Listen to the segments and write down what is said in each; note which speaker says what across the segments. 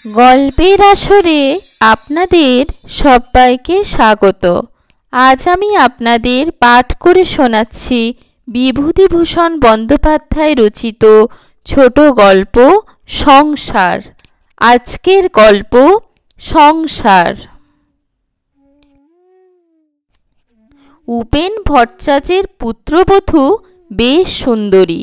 Speaker 1: গল্পের আসরে আপনাদের সবাইকে স্বাগত। আজ আমি আপনাদের পাঠ করে শোনাচ্ছি বিভূতিভূষণ বন্দ্যোপাধ্যায় রচিত ছোট গল্প সংসার। আজকের গল্প সংসার। উপেন ভট্টাচার্যের পুত্রবধূ বেশ সুন্দরী।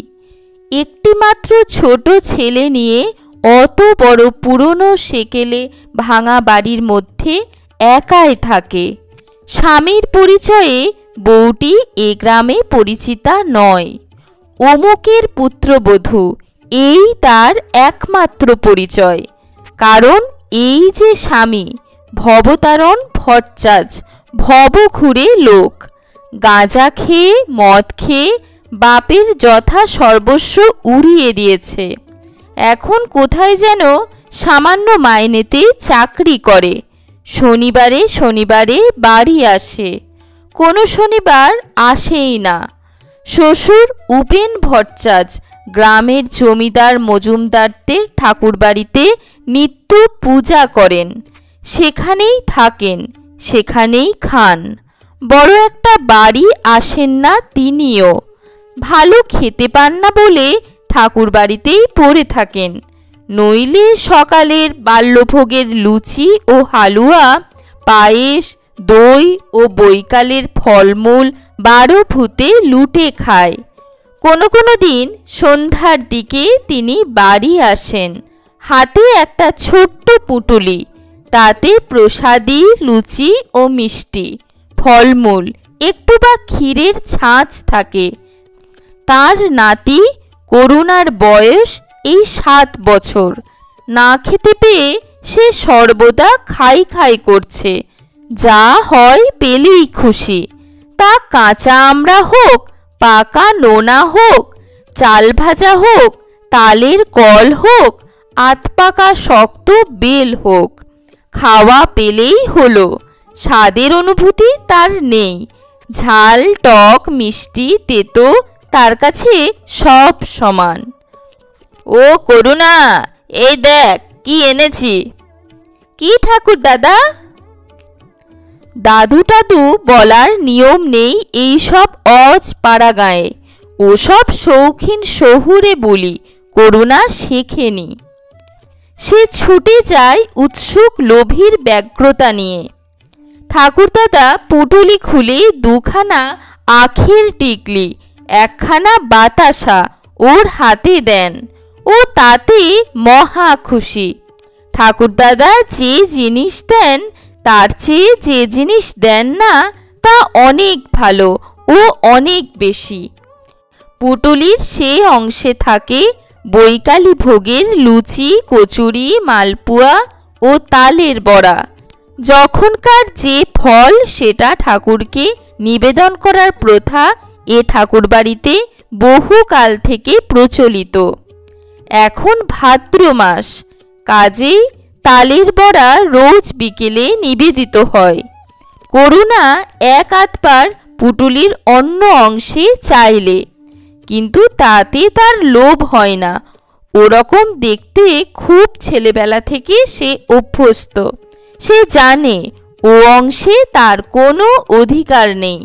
Speaker 1: একটি মাত্র ছোট ছেলে নিয়ে অত বড় পুরনো সেকেলে ভাঙা বাড়ির মধ্যে একাই থাকে। স্বামীর পরিচয়ে বউটি এ গ্রামে পরিচিতা নয়। অমুকের পুত্রবধূ, এই তার একমাত্র পরিচয়। কারণ এই যে স্বামী ভবতারণ ভট্টাচার্য, ভবঘুরে লোক। গাঁজা খেয়ে মদ খেয়ে বাপের যথা সর্বস্ব উড়িয়ে দিয়েছে। এখন কোথায় যেন সামান্য মাইনেতে চাকরি করে। শনিবারে শনিবারে বাড়ি আসে, কোনো শনিবার আসেই না। শ্বশুর উপেন ভট্টাচার্য গ্রামের জমিদার মজুমদারদের ঠাকুরবাড়িতে নিত্য পূজা করেন, সেখানেই থাকেন, সেখানেই খান। বড় একটা বাড়ি আসেন না তিনিও। ভালো খেতে পান না বলে ঠাকুরবাড়িতেই পড়ে থাকেন। নইলে সকালের বাল্যভোগের লুচি ও হালুয়া, পায়েস, দই ও বৈকালের ফলমূল 12 ভূতে লুটে খায়। কোনো কোনো দিন সন্ধ্যার দিকে তিনি বাড়ি আসেন, হাতে একটা ছোট্ট পুঁটুলি, তাতে প্রসাদী লুচি ও মিষ্টি, ফলমূল, একটু বা ক্ষীরের ছাঁচ থাকে। তার নাতি করুণার বয়স এই 7 বছর। না খেতে পেয়ে সে সর্বদা খাই খাই করছে। যা হয় পেলেই খুশি। তা কাঁচা আমড়া হোক, পাকা নোনা হোক, চাল ভাজা হোক, তালের কল হোক, আধপাকা শক্ত বেল হোক, খাওয়া পেলেই হলো। স্বাদের অনুভূতি তার নেই। ঝাল, টক, মিষ্টি, তেতো তার কাছে সব সমান। ও করুণা, এই দেখ কি এনেছি। কি ঠাকুর দাদা? দাদু টাদু বলার নিয়ম নেই এই সব অজ পাড়া গায়ে। ওসব শৌখিন শহুরে বলি করুণা শেখেনি। সে ছুটে যায় উৎসুক লোভীর ব্যগ্রতা নিয়ে। ঠাকুরদাদা পুটুলি খুলে 2খানা আখের টিকলি, 1খানা বাতাসা ওর হাতে দেন। ও তাতে মহা খুশি। ঠাকুরদাদা যে জিনিস দেন তার চেয়ে যে জিনিস দেন না তা অনেক ভালো ও অনেক বেশি। পুটুলির সে অংশে থাকে বৈকালী ভোগের লুচি, কচুরি, মালপুয়া ও তালের বড়া। যখনকার যে ফল সেটা ঠাকুরকে নিবেদন করার প্রথা এ ঠাকুরবাড়িতে বহুকাল থেকে প্রচলিত। এখন ভাদ্র মাস, কাজেই তালের বড়া রোজ বিকেলে নিবেদিত হয়। করুণা 1-8 পুটুলির অন্য অংশে চাইলে, কিন্তু তাতে তার লোভ হয় না। ওরকম দেখতে খুব ছেলেবেলা থেকে সে অভ্যস্ত। সে জানে ও অংশে তার কোনো অধিকার নেই।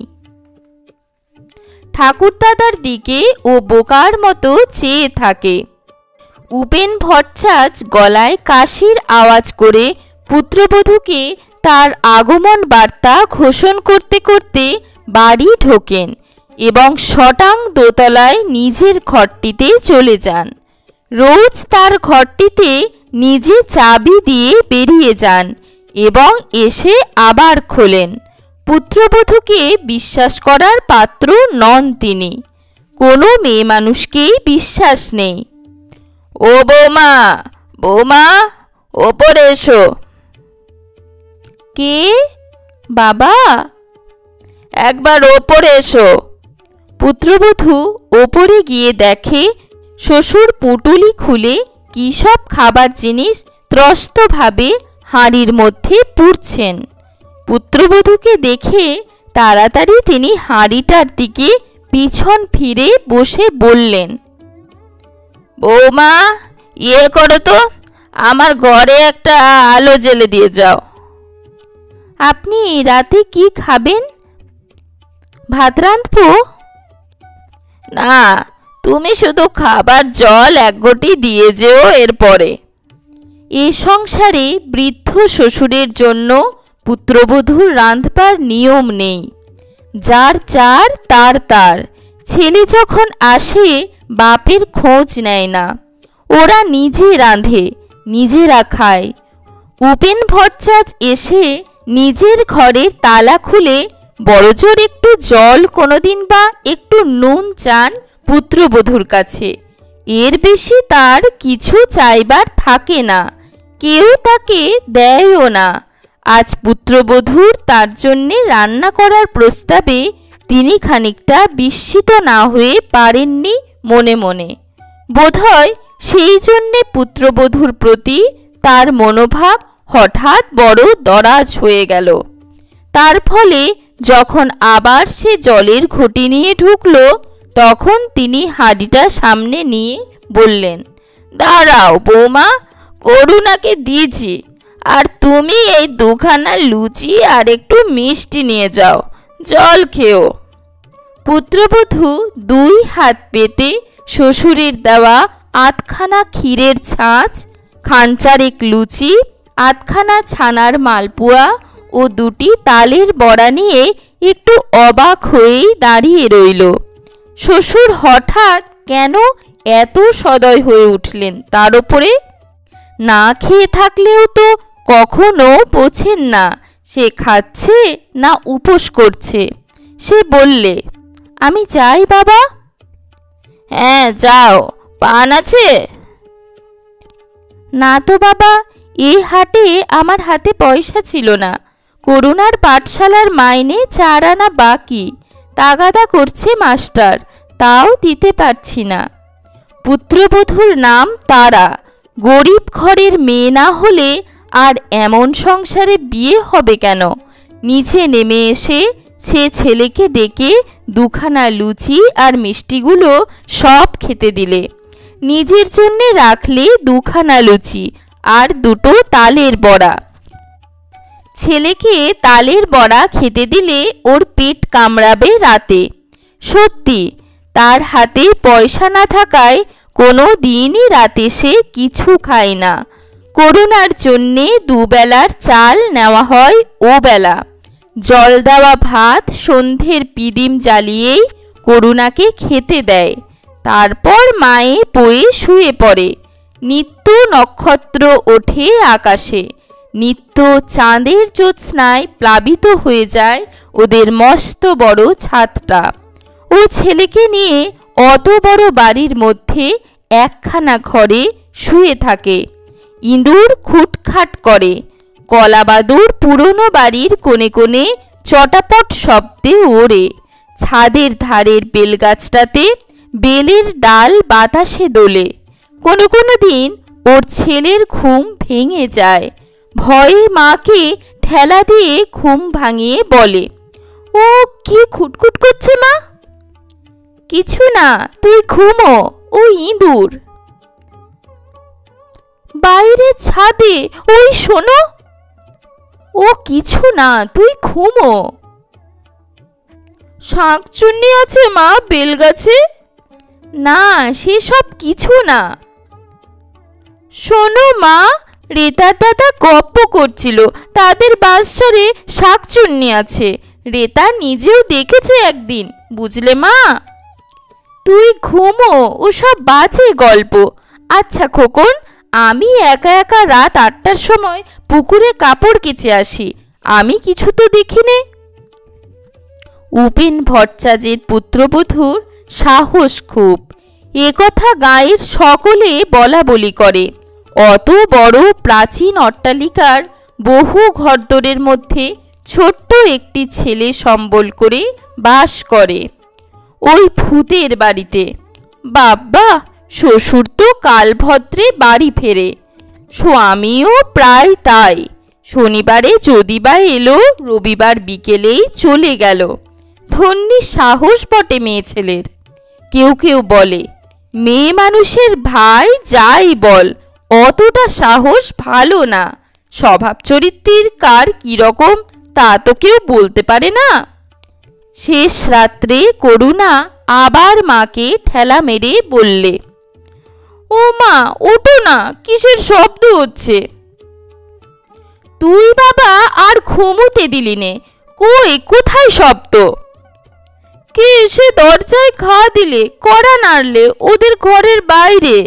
Speaker 1: ঠাকুরদাদার দিকে ও বোকার মতো চেয়ে থাকে। উপেন ভট্টাচার্য গলায় কাশির আওয়াজ করে পুত্রবধূকে তার আগমন বার্তা ঘোষণ করতে করতে বাড়ি ঢোকেন এবং শটাং দোতলায় নিজের ঘরটিতে চলে যান। রোজ তার ঘরটিতে নিজে চাবি দিয়ে বেরিয়ে যান এবং এসে আবার খোলেন। পুত্রবধূকে বিশ্বাস করার পাত্র নন তিনি। কোনো মেয়ে মানুষকেই বিশ্বাস নেই। ও বৌমা, বৌমা, ওপরে এসো। কে? বাবা? একবার ওপরে এসো। পুত্রবধূ ওপরে গিয়ে দেখে শ্বশুর পুঁটুলি খুলে কী সব খাবার জিনিস ত্রস্তভাবে হাঁড়ির মধ্যে পুড়ছেন। পুত্রবধূকে দেখে তাড়াতাড়ি তিনি হাঁড়িটার দিকে পিছন ফিরে বসে বললেন, বৌমা, ইয়ে করো তো, আমার ঘরে একটা আলো জ্বেলে দিয়ে যাও। আপনি রাতে কি খাবেন? ভাত রাঁধবো? না, তুমি শুধু খাবার জল এক ঘটি দিয়ে যেও এরপরে। এ সংসারে বৃদ্ধ শ্বশুরের জন্য পুত্রবধূর রাঁধবার নিয়ম নেই। যার যার তার তার। ছেলে যখন আসে বাপের খোঁজ নেয় না, ওরা নিজে রাঁধে, নিজেরা খায়। উপেন ভট্টাচার্য এসে নিজের ঘরের তালা খুলে বড়জোর একটু জল কোনোদিন বা একটু নুন চান পুত্রবধূর কাছে। এর বেশি তার কিছু চাইবার থাকে না, কেউ তাকে দেয়ও না। আজ পুত্রবধূর তার জন্যে রান্না করার প্রস্তাবে তিনি খানিকটা বিস্মিত না হয়ে পারেননি মনে মনে। বোধহয় সেই জন্যে পুত্রবধূর প্রতি তার মনোভাব হঠাৎ বড় দরাজ হয়ে গেল। তার ফলে যখন আবার সে জলের ঘটি নিয়ে ঢুকল, তখন তিনি হাঁড়িটা সামনে নিয়ে বললেন, দাঁড়াও বৌমা, করুণাকে দিয়েছি, আর তুমি এই দুখানা লুচি আর একটু মিষ্টি নিয়ে যাও, জল খেও। পুত্রবধূ দুই হাত পেতে শ্বশুরের দেওয়া আধখানা ক্ষীরের ছাঁচ, খানচারেক লুচি, আধখানা ছানার মালপোয়া ও দুটি তালের বড়া নিয়ে একটু অবাক হয়েই দাঁড়িয়ে রইল। শ্বশুর হঠাৎ কেন এত সদয় হয়ে উঠলেন তার ওপরে? না খেয়ে থাকলেও তো কখনো বোঝেন না সে খাচ্ছে না উপোস করছে। সে বললে, আমি যাই বাবা। হ্যাঁ যাও, পান আছে? না তো বাবা, এই হাটে আমার হাতে পয়সা ছিল না। করুণার পাঠশালার মাইনে 4 আনা বাকি, তাগাদা করছে মাস্টার, তাও দিতে পারছি না। পুত্রবধূর নাম তারা। গরিব ঘরের মেয়ে না হলে আর এমন সংসারে বিয়ে হবে কেন? নিচে নেমে এসে সে ছেলেকে ডেকে দুখানা লুচি আর মিষ্টিগুলো সব খেতে দিলে। নিজের জন্যে রাখলে দুখানা লুচি আর দুটো তালের বড়া। ছেলেকে তালের বড়া খেতে দিলে ওর পেট কামড়াবে রাতে। সত্যি, তার হাতে পয়সা না থাকায় কোনো দিনই রাতে সে কিছু খায় না। করুণার জন্যে দুবেলার চাল নেওয়া হয় ও বেলা। জল দেওয়া ভাত সন্ধ্যের পিদিম জ্বালিয়েই করুণাকে খেতে দেয়। তারপর মায়ে বয়ে শুয়ে পড়ে। নিত্য নক্ষত্র ওঠে আকাশে, নিত্য চাঁদের জ্যোৎস্নায় প্লাবিত হয়ে যায় ওদের মস্ত বড় ছাদটা। ও ছেলেকে নিয়ে অত বড় বাড়ির মধ্যে একখানা ঘরে শুয়ে থাকে। ইঁদুর খুটখাট করে, কলাবাদুর পুরনো বাড়ির কোণে কোণে চটাপট শব্দে ওড়ে। ছাদের ধারের বেলগাছটাতে বেলের ডাল বাতাসে দোলে। কোনো কোনো দিন ওর ছেলের ঘুম ভেঙে যায়। ভয়ে মাকে ঠেলা দিয়ে ঘুম ভাঙিয়ে বলে, ও কি খুটখুট করছে মা? কিছু না, তুই ঘুমো, ও ইঁদুর। বাইরে ছাদে ওই শোনো। ও কিছু না, তুই ঘুমো। শাঁকচুন্নি আছে মা বেলগাছে? না, সেসব কিছু না। শোনো মা, রেতার দাদা গপ্প করছিল তাদের বাসারে শাঁকচুন্নি আছে। রেতা নিজেও দেখেছে একদিন, বুঝলে মা? তুই ঘুমো, ওসব বাজে গল্প। আচ্ছা খোকন, আমি একা একা রাত 8টার সময় পুকুরে কাপড় কেচে আসি, আমি কিছু তো দেখিনি। উপেন ভট্টাচার্যের পুত্রবধূর সাহস খুব, এ কথা গাঁয়ের সকলে বলা বলি করে। অত বড় প্রাচীন অট্টালিকার বহু ঘরদোরের মধ্যে ছোট্ট একটি ছেলে সম্বল করে বাস করে ওই ভূতের বাড়িতে। বাবা, শ্বশুর তো কালভদ্রে বাড়ি ফেরে, স্বামীও প্রায় তাই। শনিবারে যদি বা এলো, রবিবার বিকেলেই চলে গেল। ধন্যী সাহস বটে মেয়ে ছেলের। কেউ কেউ বলে, মেয়ে মানুষের ভাই যাই বল, অতটা সাহস ভালো না। স্বভাব চরিত্রের কার কিরকম তা তো কেউ বলতে পারে না। শেষ রাত্রে করুণা আবার মাকে ঠেলা মেরে বললে, ও মা, ওঠো না, কিসের শব্দ হচ্ছে? তুই বাবা আর ঘুমুতে দিলি নে, কই কোথায় শব্দ? কে এসে দরজায় ঘা দিলে, কড়া নাড়লে ওদের ঘরের বাইরে?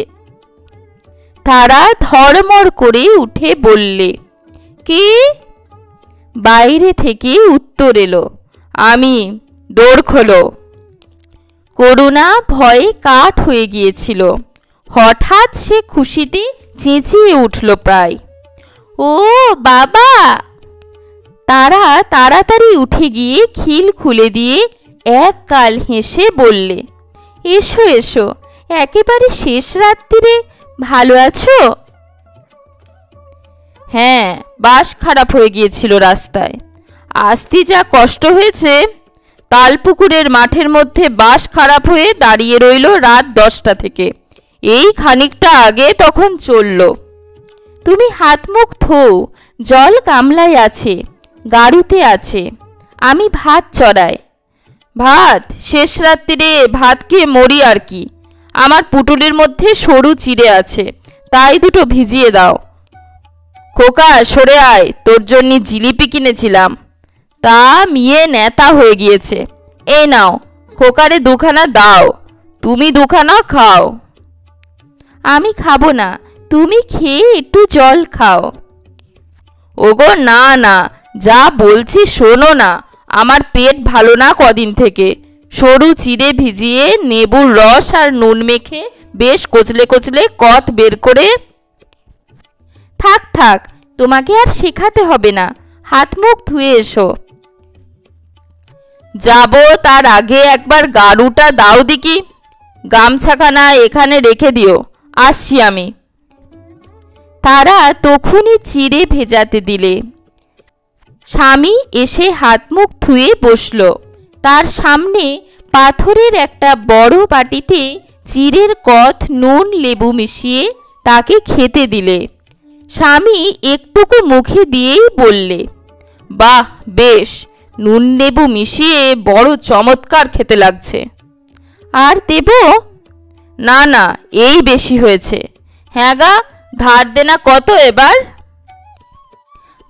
Speaker 1: তারা ধড়মড় করে উঠে বললে, কে? বাইরে থেকে উত্তর এলো, আমি, দৌড় খোলো। করুণা ভয়ে কাঠ হয়ে গিয়েছিল। হঠাৎ সে খুশিতে চেঁচিয়ে উঠল প্রায়, ও বাবা! তারা তাড়াতাড়ি উঠে গিয়ে খিল খুলে দিয়ে এক গাল হেসে বললে, এসো এসো, একেবারে শেষ রাত্রিরে, ভালো আছো? হ্যাঁ, বাস খারাপ হয়ে গিয়েছিল রাস্তায়, আসতে যা কষ্ট হয়েছে। তালপুকুরের মাঠের মধ্যে বাস খারাপ হয়ে দাঁড়িয়ে রইল রাত 10টা থেকে, এই খানিকটা আগে তখন চলল। তুমি হাত মুখ ধোও, জল গামলায় আছে, গাড়ুতে আছে, আমি ভাত চড়াই। ভাত? শেষ রাত্রিরে ভাত খেয়ে মরি আর কি। আমার পুটুলির মধ্যে সরু চিড়ে আছে, তাই দুটো ভিজিয়ে দাও। খোকা সরে আয়, তোর জন্য জিলিপি কিনেছিলাম, তা মিয়ে নেতা হয়ে গিয়েছে। এই নাও, খোকারে দুখানা দাও, তুমি দুখানা খাও। আমি খাবো না, তুমি খেয়ে একটু জল খাও। ওগো না না, যা বলছি শোনো না, আমার পেট ভালো না কদিন থেকে। সরু চিড়ে ভিজিয়ে নেবুর রস আর নুন মেখে বেশ কচলে কচলে কত বের করে। থাক থাক, তোমাকে আর শেখাতে হবে না, হাত মুখ ধুয়ে এসো। যাব তার আগে একবার গাড়ুটা দাও দেখি, গামছাখানা এখানে রেখে দিও, আসছি আমি। তারা তখনই চিড়ে ভেজাতে দিলে। স্বামী এসে হাত মুখ ধুয়ে বসল। তার সামনে পাথরের একটা বড় বাটিতে চিড়ের কথ নুন লেবু মিশিয়ে তাকে খেতে দিলে। স্বামী একটুকু মুখে দিয়েই বললে, বাহ, বেশ, নুন লেবু মিশিয়ে বড় চমৎকার খেতে লাগছে। আর দেব? না না, এই বেশি হয়েছে। হ্যাঁ গা, ধার দেনা কত এবার?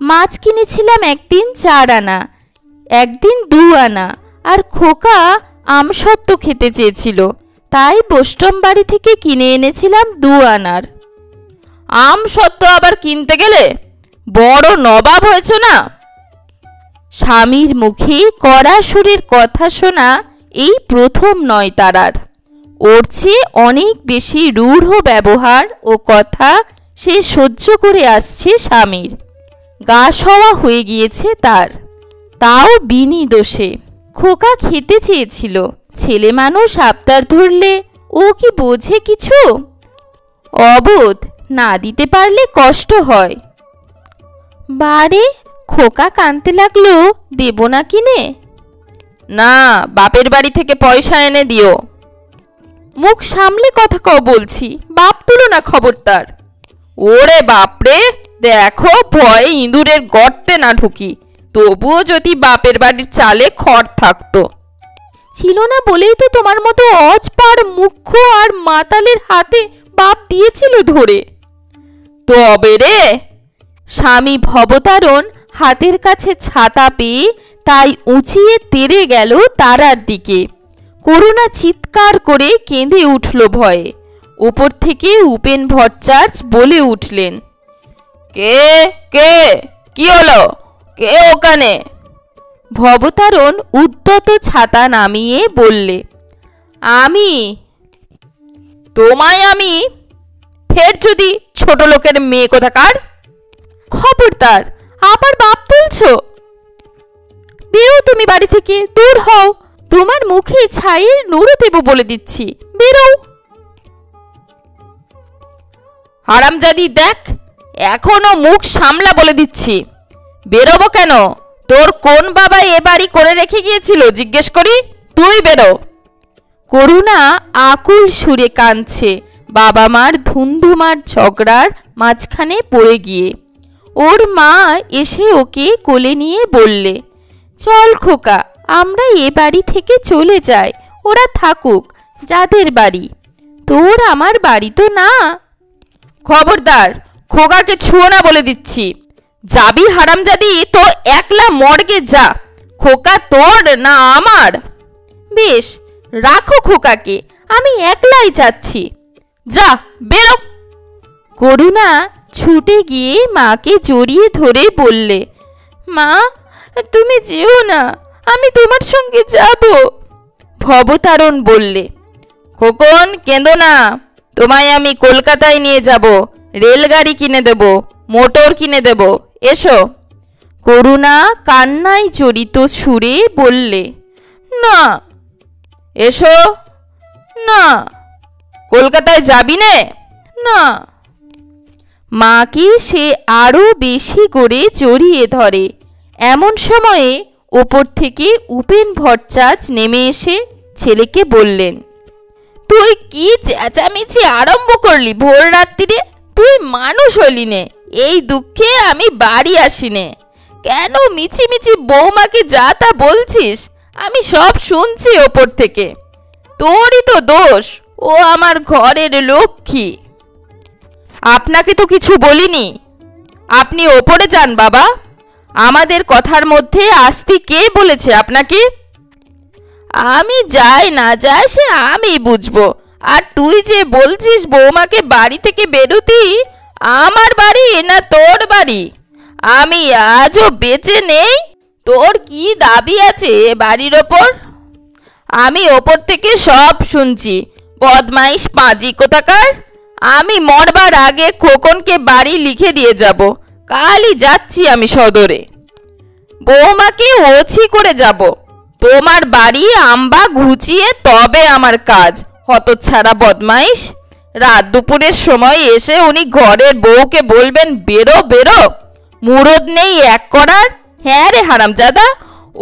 Speaker 1: মাছ কিনেছিলাম একদিন 4 আনা, একদিন 2 আনা, আর খোকা আমসত্ত্ব খেতে চেয়েছিল, তাই বোস্টম বাড়ি থেকে কিনে এনেছিলাম 2 আনার। আমসত্ত্ব আবার কিনতে গেলে? বড় নবাব হয়েছ না। স্বামীর মুখে কড়া সুরের কথা শোনা এই প্রথম নয় তারার। ওর চেয়ে অনেক বেশি রূঢ় ব্যবহার ও কথা সে সহ্য করে আসছে স্বামীর। গা সওয়া হয়ে গিয়েছে তার, তাও বিনি দোষে। খোকা খেতে চেয়েছিল, ছেলে মানুষ আবদার ধরলে ও কি বোঝে কিছু? অবোধ, না দিতে পারলে কষ্ট হয়। বারে, খোকা কাঁদতে লাগলো, দেব না কিনে? না, বাপের বাড়ি থেকে পয়সা এনে দিও। মুখ সামলে কথা কও বলছি, বাপ তুলো না খবরদার। ওরে বাপরে, দেখো ভয়ে ইঁদুরের গর্তে না ঢুকি, তবুও যদি বাপের বাড়ির চালে খড় থাকতো। ছিল না বলেই তো তোমার মতো অজপাড় মুখ্য আর মাতালের হাতে বাপ দিয়েছিল ধরে। তবে রে, স্বামী ভবতারণ হাতের কাছে ছাতা পেয়ে তাই উঁচিয়ে তেড়ে গেল তারার দিকে। করুণা চিৎকার করে কেঁদে উঠল ভয়ে। উপর থেকে উপেন ভট্টাচার্য বলে উঠলেন, কে কে, কি হলো, কে ওখানে? ভবতারণ উদ্যত ছাতা নামিয়ে বললে, আমি। তোমায় আমি? ফের যদি ছোট লোকের মেয়ে কোথাকার। খবরদার, আবার বাপ তুলছ? বেরো তুমি বাড়ি থেকে, দূর হও, তোমার মুখে ছাইয়ের নুড়ো দেব বলে দিচ্ছি, বেরো। হারামজাদি, দেখ, এখনো মুখ সামলা বলে দিচ্ছি। বেরোবো কেন? তোর কোন বাবা এ বাড়ি করে রেখে গিয়েছিল জিজ্ঞেস করি? তুই বেরো। করুণা আকুল সুরে কাঁদছে, বাবা মার ধুন্ধুমার ঝগড়ার মাঝখানে পড়ে গিয়ে। ওর মা এসে ওকে কোলে নিয়ে বললে, চল খোকা, আমরা এ বাড়ি থেকে চলে যাই, ওরা থাকুক যাদের বাড়ি, তোর আমার বাড়ি তো না। খবরদার, খোকাকে ছুঁয়ো না বলে দিচ্ছি। যাবি হারামজাদি তো একলা মর্গে যা, খোকা তোর না আমার। বেশ, রাখো খোকাকে, আমি একলাই যাচ্ছি। যা, বেরো। করুণা ছুটে গিয়ে মাকে জড়িয়ে ধরে বললে, মা তুমি যেও না, আমি তোমার সঙ্গে যাব। ভবতারণ বললে, খোকন কেঁদো না, তোমায় আমি কলকাতায় নিয়ে যাব, রেলগাড়ি কিনে দেব, মোটর কিনে দেব, এসো। করুণা কান্নায় জড়িত সুরে বললে, না। এসো না। কলকাতায় যাবি নে? না। মাকে সে আরো বেশি করে জড়িয়ে ধরে। এমন সময়ে ওপর থেকে উপেন ভট্টাচার্য নেমে এসে ছেলেকে বললেন, তুই কি চেঁচামেচি আরম্ভ করলি ভোর রাত্রিরে? তুই মানুষ হলি নে, এই দুঃখে আমি বাড়ি আসি নে। কেন মিছিমিছি বৌমাকে যা তা বলছিস? আমি সব শুনছি ওপর থেকে। তোরই তো দোষ, ও আমার ঘরের লক্ষ্মী। আপনাকে তো কিছু বলিনি, আপনি ওপরে যান বাবা। আমাদের কথার মধ্যে আসতে কে বলেছে আপনাকে? আমি যাই না যাই সে আমি বুঝবো। আর তুই যে বলছিস বৌমাকে বাড়ি থেকে বেরোতি, আমার বাড়ি না তোর বাড়ি? আমি আজও বেঁচে নেই, তোর কি দাবি আছে এ বাড়ির ওপর? আমি ওপর থেকে সব শুনছি, বদমাইশ পাঁজি কোথাকার। আমি মরবার আগে খোকনকে বাড়ি লিখে দিয়ে যাব, কালই যাচ্ছি আমি সদরে। বৌমাকে ওছি করে যাব, তোমার বাড়ি আম্বা ঘুচিয়ে তবে আমার কাজ। হতচ্ছাড়া বদমাইশ, রাত দুপুরের সময় এসে উনি ঘরের বউকে বলবেন বেরো বেরো, মুরদ নেই এক করার। হ্যাঁ রে হারামজাদা,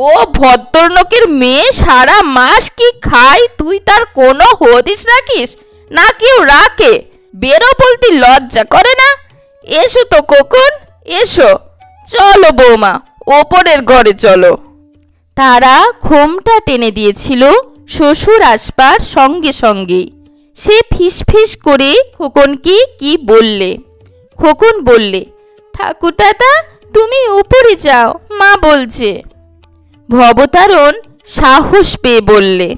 Speaker 1: ও ভদ্রলোকের মেয়ে সারা মাস কি খায় তুই তার কোনো হদিস রাখিস না? কেউ রাখে? বেরো বলতে লজ্জা করে না? এসো তো খোকন, এসো। চলো বৌমা, ওপরের ঘরে চলো। তারা ঘোমটা টেনে দিয়েছিল শ্বশুর আসবার সঙ্গে সঙ্গে। সে ফিসফিস করে খোকনকে কি বললে। খোকন বললে, ঠাকুর দাদা তুমি উপরে যাও, মা বলছে। ভবতারণ সাহস পেয়ে বললে,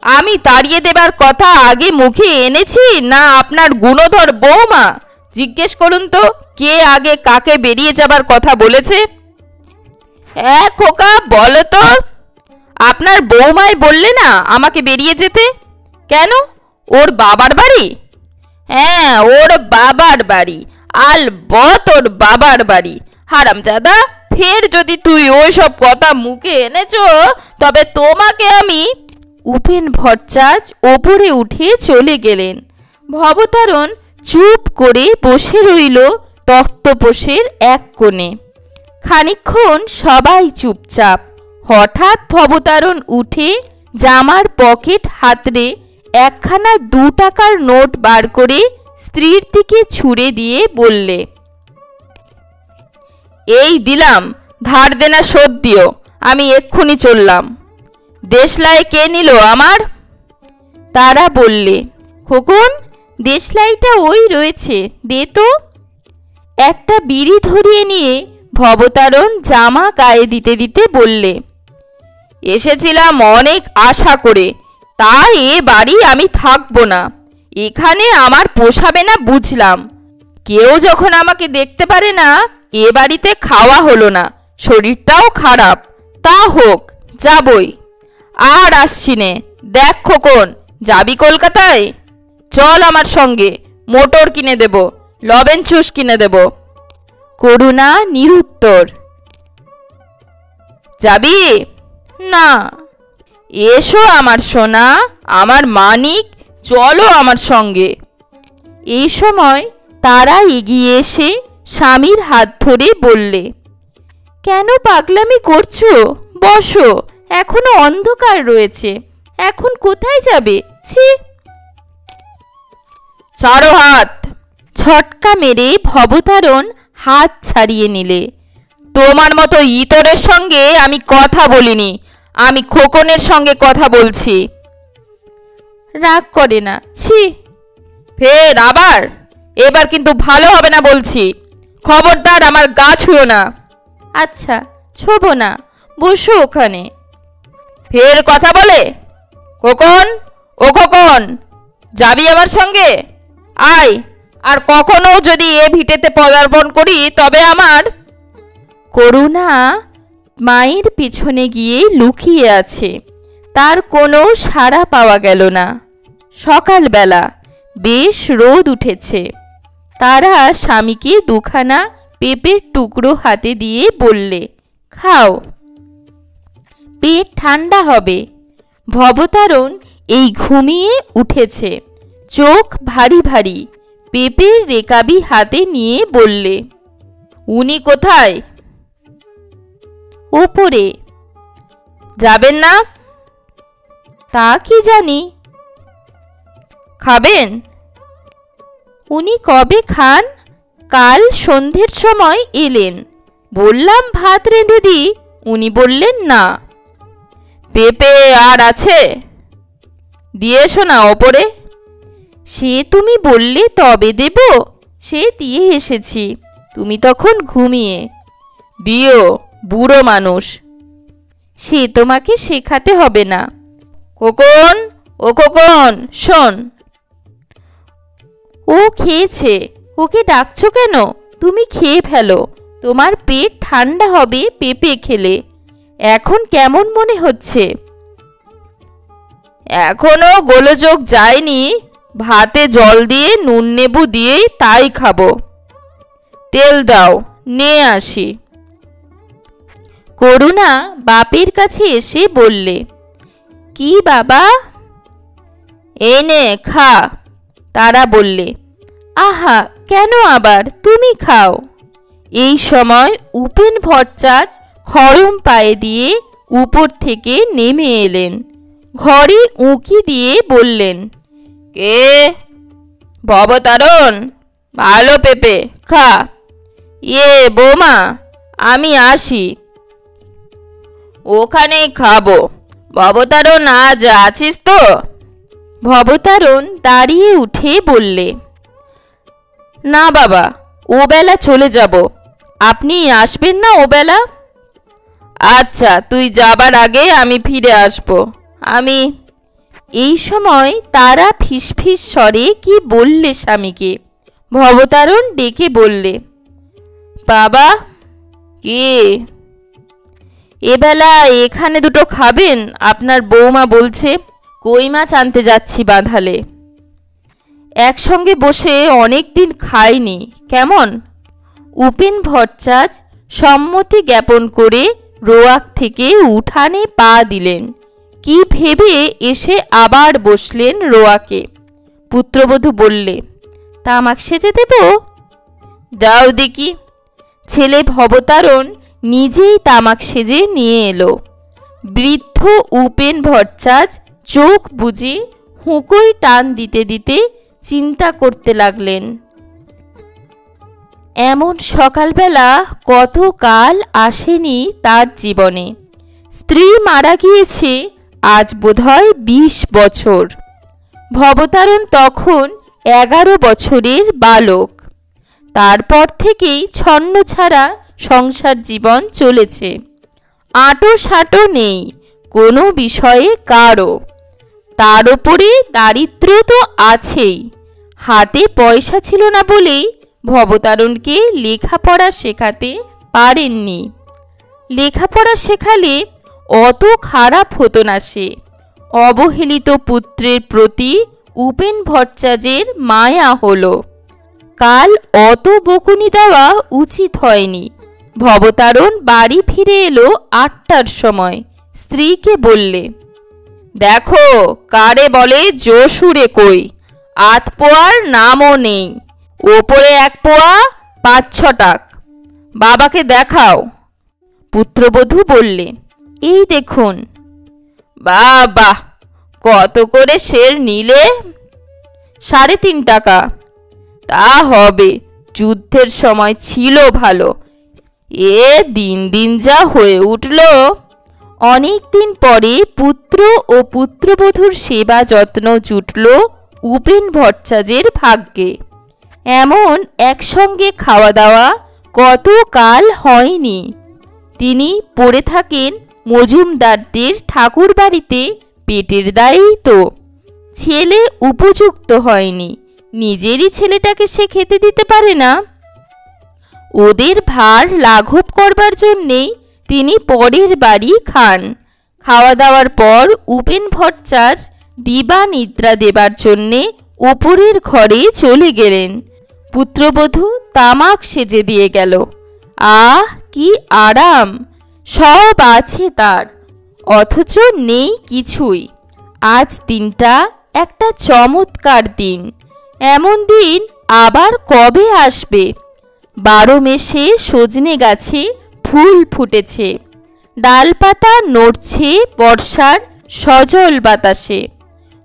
Speaker 1: আমি তাড়িয়ে দেবার কথা আগে মুখে এনেছি না আপনার গুণধর বৌমা? জিজ্ঞেস করুন তো, কে আগে কাকে বেরিয়ে যাবার কথা বলেছে? খোকা বলো তো। আপনার বৌমাই বললে না আমাকে বেরিয়ে যেতে? কেন, ওর বাবার বাড়ি? হ্যাঁ, ওর বাবার বাড়ি, আলবত ওর বাবার বাড়ি। হারামজাদা, ফের যদি তুই ওই সব কথা মুখে এনেছ তবে তোমাকে আমি। উপেন ভট্টাচার্য ওপরে উঠে চলে গেলেন। ভবতারণ চুপ করে বসে রইল তক্তপোষের এক কোণে। খানিকক্ষণ সবাই চুপচাপ। হঠাৎ ভবতারণ উঠে জামার পকেট হাতড়ে একখানা 2 টাকার নোট বার করে স্ত্রীর দিকে ছুঁড়ে দিয়ে বললে, এই দিলাম, ধার দেনা শোধ দিও, আমি এক্ষুনি চললাম। দেশলাই কে নিল আমার? তারা বললে, খোকন দেশলাইটা ওই রয়েছে, দে তো। একটা বিড়ি ধরিয়ে নিয়ে ভবতারণ জামা গায়ে দিতে দিতে বললে, এসেছিলাম অনেক আশা করে, তাই এ বাড়ি আমি থাকবো না। এখানে আমার পোষাবে না বুঝলাম। কেউ যখন আমাকে দেখতে পারে না, এ বাড়িতে খাওয়া হলো না, শরীরটাও খারাপ। তা হোক, যাবই। আর আসছি নে। দেখ খোকন, যাবি কলকাতায়? চল আমার সঙ্গে, মোটর কিনে দেব, লবেন চুষ কিনে দেব। করুণা নিরুত্তর। যাবি না? এসো আমার সোনা, আমার মানিক, চলো আমার সঙ্গে। এই সময় তারা এগিয়ে এসে স্বামীর হাত ধরে বললে, কেন পাগলামি করছো? বসো, এখনো অন্ধকার রয়েছে, এখন কোথায় যাবে? ছি। ছাড়ো হাত। ছটকা মেরে ভবতারণ হাত ছাড়িয়ে নিলে। তোমার মতো ইতরের সঙ্গে আমি কথা বলিনি, আমি খোকনের সঙ্গে কথা বলছি। রাগ করে না, ছি। ফের আবার? এবার কিন্তু ভালো হবে না বলছি। খবরদার আমার গা ছুঁয়ো না। আচ্ছা, ছোবো না, বসো ওখানে। ফের কথা বলে? খোকন, ও খোকন, যাবি আমার সঙ্গে? আয়, আর কখনো যদি এ ভিটেতে পদার্পণ করি তবে আমার। করুণা মায়ের পিছনে গিয়ে লুকিয়ে আছে, তার কোনো সাড়া পাওয়া গেল না। সকালবেলা বেশ রোদ উঠেছে। তারা স্বামীকে দুখানা পেঁপের টুকরো হাতে দিয়ে বললে, খাও, পেট ঠান্ডা হবে। ভবতারণ এই ঘুমিয়ে উঠেছে, চোখ ভারী ভারী। পেঁপের রেকাবি হাতে নিয়ে বললে, উনি কোথায়? ওপরে। যাবেন না? তা কি জানি। খাবেন? উনি কবে খান? কাল সন্ধ্যের সময় এলেন, বললাম ভাত রেঁধে দিই, উনি বললেন না। পেঁপে আর আছে? দিয়ে এসো না ওপরে। সে তুমি বললে তবে দেব, সে দিয়ে এসেছি, তুমি তখন ঘুমিয়ে। দিও, বুড়ো মানুষ। সে তোমাকে শেখাতে হবে না। খোকন, ও খোকন, শোন। ও খেয়েছে, ওকে ডাকছো কেন? তুমি খেয়ে ফেলো, তোমার পেট ঠান্ডা হবে পেঁপে খেলে। এখন কেমন মনে হচ্ছে? এখনো গোলযোগ যায়নি, ভাতে জল দিয়ে নুন নেবু দিয়ে তাই খাবো। তেল দাও, নিয়ে আসি। করুণা বাপের কাছে এসে বললে, কি বাবা? এই নে খা। তারা বললে, আহা, কেন আবার, তুমি খাও। এই সময় উপেন ভট্টাচার্য খড়ম পায়ে দিয়ে উপর থেকে নেমে এলেন। ঘরে উঁকি দিয়ে বললেন, কে? ভবতারণ, ভালো পেঁপে, খা। ইয়ে বৌমা, আমি আসি। ওখানেই খাবো। ভবতারণ, আজ আছিস তো? ভবতারণ দাঁড়িয়ে উঠে বললে, না বাবা, ওবেলা চলে যাব। আপনি আসবেন না ওবেলা? আচ্ছা, তুই যাবার আগে আমি ফিরে আসব। আমি। এই সময় তারা ফিসফিস স্বরে কি বললে স্বামীকে। ভবতারণ ডেকে বললে, বাবা। কি? এবেলা এখানে দুটো খাবেন? আপনার বৌমা বলছে কই মাছ আনতে যাচ্ছি বাঁধালে। একসঙ্গে বসে অনেক দিন খাইনি, কেমন? উপেন ভট্টাচার্য সম্মতি জ্ঞাপন করে রোয়াক থেকে উঠানে পা দিলেন। কি ভেবে এসে আবার বসলেন রোয়াকে। পুত্রবধূ বললে, তামাক সেজে দেব? দাও দেখি। ছেলে ভবতারণ নিজেই তামাক সেজে নিয়ে এলো। বৃদ্ধ উপেন ভট্টাচার্য চোখ বুজে হুঁকোই টান দিতে দিতে চিন্তা করতে লাগলেন, এমন সকালবেলা কত কাল আসেনি তার জীবনে। স্ত্রী মারা গিয়েছে আজ বোধহয় 20 বছর। ভবতারণ তখন 11 বছরের বালক। তারপর থেকেই ছন্ন ছাড়া সংসার জীবন চলেছে। আঁটো সাঁটো নেই কোনো বিষয়ে কারও। তার উপরে দারিদ্র্য তো আছেই। হাতে পয়সা ছিল না বলেই ভবতারণকে লেখাপড়া শেখাতে পারেননি। লেখাপড়া শেখালে অত খারাপ হতো না সে। অবহেলিত পুত্রের প্রতি উপেন ভট্টাচার্যের মায়া হলো। কাল অত বকুনি দেওয়া উচিত হয়নি। ভবতারণ বাড়ি ফিরে এলো 8টার সময়। স্ত্রীকে বললে, দেখো কারে বলে জসুরে কই, 8 পোয়ার নামও নেই, ওপরে 1 পোয়া 5-6 টাক। বাবাকে দেখাও। পুত্রবধূ বললে, এই দেখুন। বাবা, কত করে সের নিলে? 3.5 টাকা। তা হবে, যুদ্ধের সময় ছিল ভালো, এ দিন দিন যা হয়ে উঠল। অনেক দিন পরে পুত্র ও পুত্রবধূর সেবা যত্ন জুটল উপেন ভট্টাচার্যের ভাগ্যে। এমন একসঙ্গে খাওয়া দাওয়া কত কাল হয়নি। তিনি পড়ে থাকেন মজুমদারদের ঠাকুর বাড়িতে পেটের দায়েই তো। ছেলে উপযুক্ত হয়নি, নিজেরই ছেলেটাকে সে খেতে দিতে পারে না। ওদের ভার লাঘব করবার জন্যেই তিনি পরের বাড়ি খান। খাওয়া দাওয়ার পর উপেন ভট্টাচার্য দিবা নিদ্রা দেবার জন্যে ওপরের ঘরে চলে গেলেন। পুত্রবধূ তামাক সেজে দিয়ে গেল। আহ, কি আরাম! সব আছে তার, অথচ নেই কিছুই। আজ দিনটা একটা চমৎকার দিন। এমন দিন আবার কবে আসবে? 12 মেশে সজনে গাছে ফুল ফুটেছে, ডালপাতা নড়ছে বর্ষার সজল বাতাসে।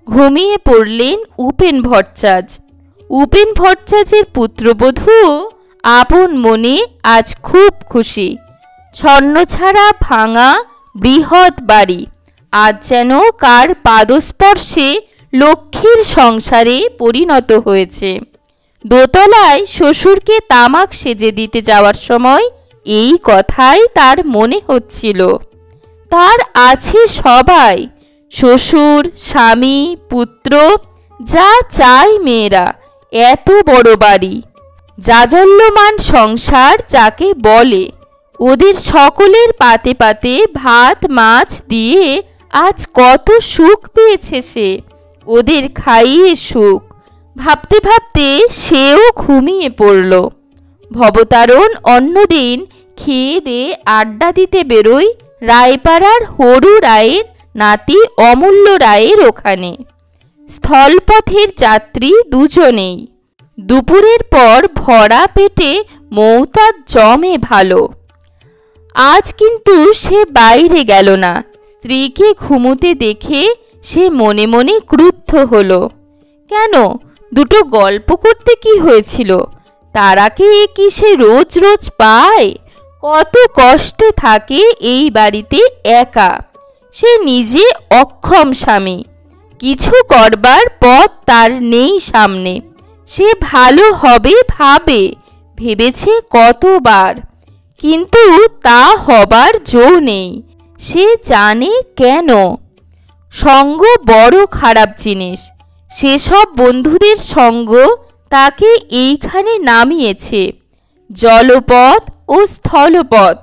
Speaker 1: ঘুমিয়ে পড়লেন উপেন ভট্টাচার্য। উপেন ভট্টাচার্যের পুত্রবধূ আপন মনে আজ খুব খুশি। ছন্নছাড়া ভাঙা বৃহৎ বাড়ি আজ যেন কার পাদস্পর্শে লক্ষ্মীর সংসারে পরিণত হয়েছে। দোতলায় শ্বশুরকে তামাক সেজে দিতে যাওয়ার সময় এই কথাই তার মনে হচ্ছিল। তার আছে সবাই, শ্বশুর, স্বামী, পুত্র, যা চায় মেয়েরা। এত বড় বাড়ি, জাজল্যমান সংসার যাকে বলে। ওদের সকলের পাতে পাতে ভাত মাছ দিয়ে আজ কত সুখ পেয়েছে সে। ওদের খাইয়ে সুখ। ভাবতে ভাবতে সেও ঘুমিয়ে পড়ল। ভবতারণ অন্যদিন খেয়ে দিয়ে আড্ডা দিতে বেরোয় রায়পাড়ার হরু রায়ের নাতি অমূল্য রায়ের ওখানে। স্থলপথের যাত্রী দুজনেই। দুপুরের পর ভরা পেটে মৌতার জমে ভালো। আজ কিন্তু সে বাইরে গেল না। স্ত্রীকে ঘুমোতে দেখে সে মনে মনে ক্রুদ্ধ হলো। কেন, দুটো গল্প করতে কি হয়েছিল? তারাকে কি সে রোজ রোজ পায়? কত কষ্টে থাকে এই বাড়িতে একা। সে নিজে অক্ষম স্বামী, কিছু করবার পথ তার নেই সামনে। সে ভালো হবে ভাবে, ভেবেছে কতবার, কিন্তু তা হবার জো নেই। সে জানে কেন। সঙ্গ বড় খারাপ জিনিস। সেসব বন্ধুদের সঙ্গ তাকে এইখানে নামিয়েছে। জলপথ ও স্থলপথ,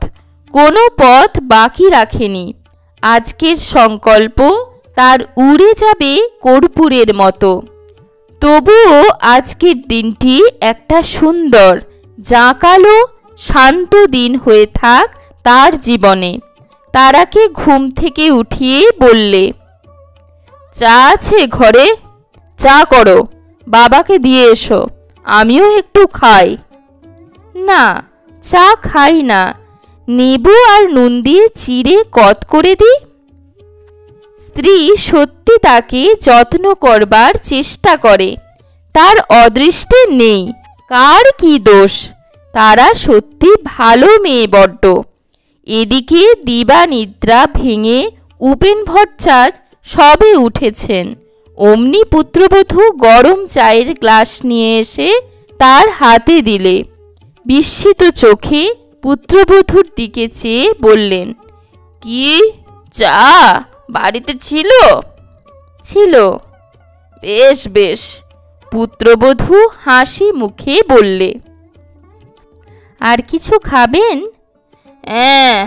Speaker 1: কোনো পথ বাকি রাখেনি। আজকের সংকল্প তার উড়ে যাবে কর্পূরের মতো। তবুও আজকের দিনটি একটা সুন্দর, জাঁকালো, শান্ত দিন হয়ে থাক তার জীবনে। তারাকে ঘুম থেকে উঠিয়ে বললে, চা আছে ঘরে? চা করো, বাবাকে দিয়ে এসো, আমিও একটু খাই। না, চা খাই না, নেবু আর নুন দিয়ে চিড়ে কত করে দিই। স্ত্রী সত্যি তাকে যত্ন করবার চেষ্টা করে। তার অদৃষ্টে নেই, কার কি দোষ? তারা সত্যি ভালো মেয়ে বড্ড। এদিকে দিবা নিদ্রা ভেঙে উপেন ভট্টাচার্য সবে উঠেছেন। অমনি পুত্রবধূ গরম চায়ের গ্লাস নিয়ে এসে তার হাতে দিলে। বিস্মিত চোখে পুত্রবধূর দিকে চেয়ে বললেন, কি চা বাড়িতে ছিল? ছিল। বেশ বেশ, পুত্রবধূ হাসি মুখে বললে। আর কিছু খাবেন? হ্যাঁ,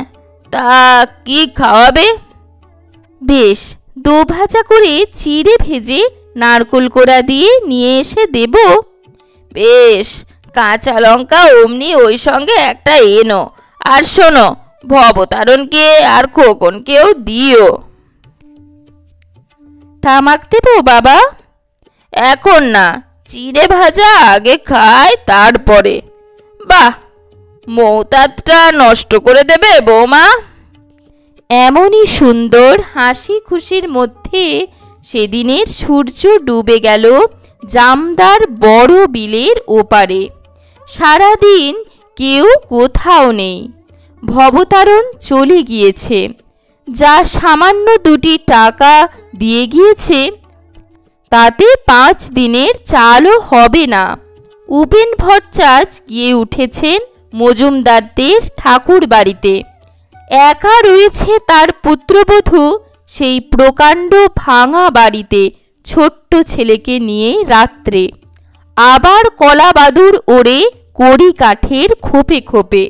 Speaker 1: তা কি খাওয়াবে? বেশ, দো ভাজা করে চিড়ে ভেজে নারকোল কোড়া দিয়ে নিয়ে এসে দেব। বেশ, কাঁচা লঙ্কা অমনি ওই সঙ্গে একটা এনো। আর শোনো, ভবতারণকে আর খোকনকেও দিও। তামাক দেব বাবা? এখন না, চিড়ে ভাজা আগে খাই, তারপরে। বাহ, মৌতাতটা নষ্ট করে দেবে বৌমা। এমনই সুন্দর হাসি খুশির মধ্যে সেদিনের সূর্য ডুবে গেল জামদার বড় বিলের ওপারে। সারাদিন কেউ কোথাও নেই। ভবতারণ চলে গিয়েছে। যা সামান্য 2টি টাকা দিয়ে গিয়েছে তাতে 5 দিনের চালও হবে না। উপেন ভট্টাচ গিয়ে উঠেছেন মজুমদারদের ঠাকুর বাড়িতে। একা রয়েছে তার পুত্রবধূ সেই প্রকাণ্ড ভাঙা বাড়িতে ছোট্ট ছেলেকে নিয়ে রাত্রে। আবার কলা বাদুর ওড়ে কড়ি কাঠের খোপে খোপে।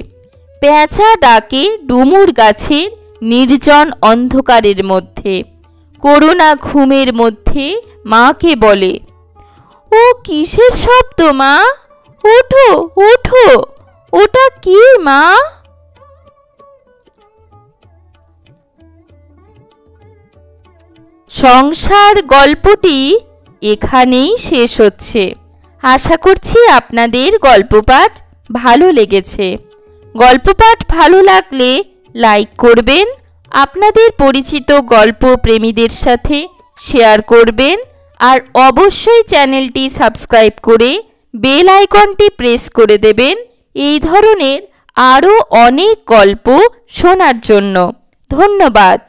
Speaker 1: পেঁচা ডাকে ডুমুর গাছের নির্জন অন্ধকারের মধ্যে। করুণা ঘুমের মধ্যে মাকে বলে, ও কিসের শব্দ মা? ওঠো ওঠো, ওটা কি মা? সংসার গল্পটি এখানেই শেষ হচ্ছে। আশা করছি আপনাদের গল্পপাঠ ভালো লেগেছে। গল্পপাঠ ভালো লাগলে লাইক করবেন, আপনাদের পরিচিত গল্প প্রেমীদের সাথে শেয়ার করবেন, আর অবশ্যই চ্যানেলটি সাবস্ক্রাইব করে বেল আইকনটি প্রেস করে দেবেন এই ধরনের আরও অনেক গল্প শোনার জন্য। ধন্যবাদ।